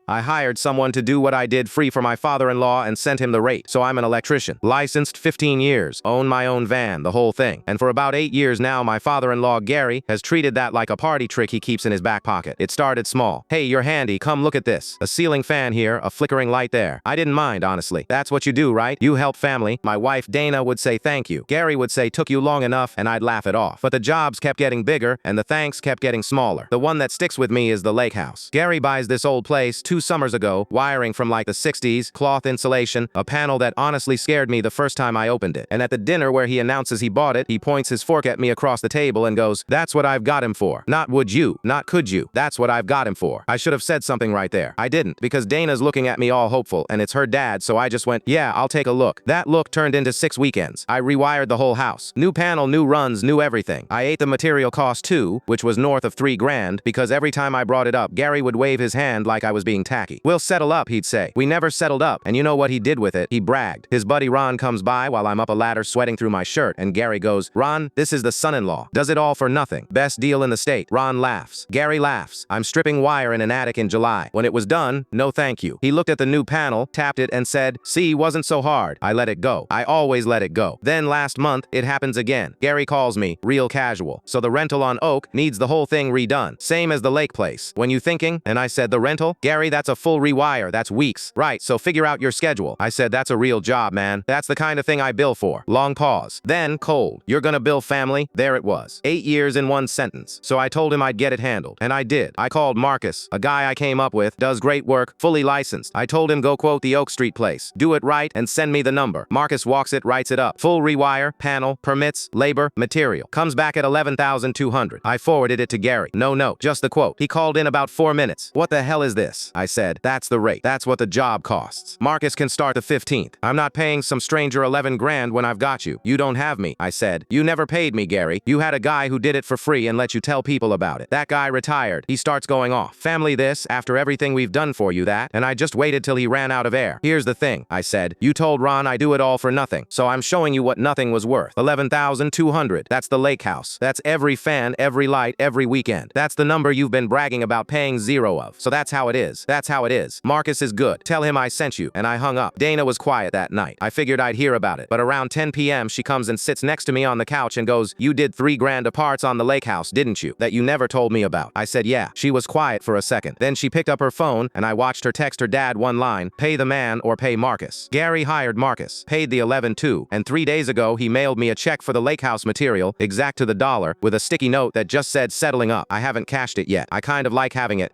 I hired someone to do what I did free for my father-in-law and sent him the rate. So I'm an electrician. Licensed 15 years. Own my own van, the whole thing. And for about 8 years now, my father-in-law, Gary, has treated that like a party trick he keeps in his back pocket. It started small. Hey, you're handy. Come look at this. A ceiling fan here, a flickering light there. I didn't mind, honestly. That's what you do, right? You help family. My wife, Dana, would say thank you. Gary would say took you long enough, and I'd laugh it off. But the jobs kept getting bigger, and the thanks kept getting smaller. The one that sticks with me is the lake house. Gary buys this old place 2 summers ago, wiring from like the 60s, cloth insulation, a panel that honestly scared me the first time I opened it. And at the dinner where he announces he bought it, he points his fork at me across the table and goes, "That's what I've got him for. Not would you, not could you. That's what I've got him for." I should have said something right there. I didn't, because Dana's looking at me all hopeful, and it's her dad, so I just went, "Yeah, I'll take a look." That look turned into 6 weekends. I rewired the whole house. New panel, new runs, new everything. I ate the material cost too, which was north of 3 grand, because every time I brought it up, Gary would wave his hand like I was being tacky. "We'll settle up," he'd say. We never settled up, and you know what he did with it? He bragged. His buddy Ron comes by while I'm up a ladder sweating through my shirt, and Gary goes, "Ron, this is the son-in-law. Does it all for nothing. Best deal in the state." Ron laughs. Gary laughs. I'm stripping wire in an attic in July. When it was done, no thank you. He looked at the new panel, tapped it, and said, "See, wasn't so hard." I let it go. I always let it go. Then last month, it happens again. Gary calls me, real casual. "So the rental on Oak needs the whole thing redone. Same as the lake place. When you thinking?" And I said, "The rental? Gary, that's a full rewire. That's weeks." "Right, so figure out your schedule." I said, "That's a real job, man. That's the kind of thing I bill for." Long pause. Then, cold. "You're gonna bill family?" There it was. 8 years in one sentence. So I told him I'd get it handled. And I did. I called Marcus, a guy I came up with, does great work, fully licensed. I told him go quote the Oak Street place. Do it right and send me the number. Marcus walks it, writes it up. Full rewire, panel, permits, labor, material. Comes back at 11,200. I forwarded it to Gary. No note, just the quote. He called in about 4 minutes. "What the hell is this?" I said. "That's the rate. That's what the job costs. Marcus can start the 15th. I'm not paying some stranger 11 grand when I've got you. You don't have me." I said. "You never paid me, Gary. You had a guy who did it for free and let you tell people about it. That guy retired." He starts going off. "Family this, after everything we've done for you that," and I just waited till he ran out of air. "Here's the thing," I said. "You told Ron I do it all for nothing. So I'm showing you what nothing was worth. 11,200. That's the lake house. That's every fan, every light, every weekend. That's the number you've been bragging about paying 0 of. So that's how it is. That's how it is. Marcus is good. Tell him I sent you." And I hung up. Dana was quiet that night. I figured I'd hear about it. But around 10 p.m. she comes and sits next to me on the couch and goes, "You did 3 grand of parts on the lake house, didn't you? That you never told me about." I said, "Yeah." She was quiet for a second. Then she picked up her phone, and I watched her text her dad one line, "Pay the man or pay Marcus." Gary hired Marcus. Paid the 11 and 3 days ago he mailed me a check for the lake house material, exact to the dollar, with a sticky note that just said settling up. I haven't cashed it yet. I kind of like having it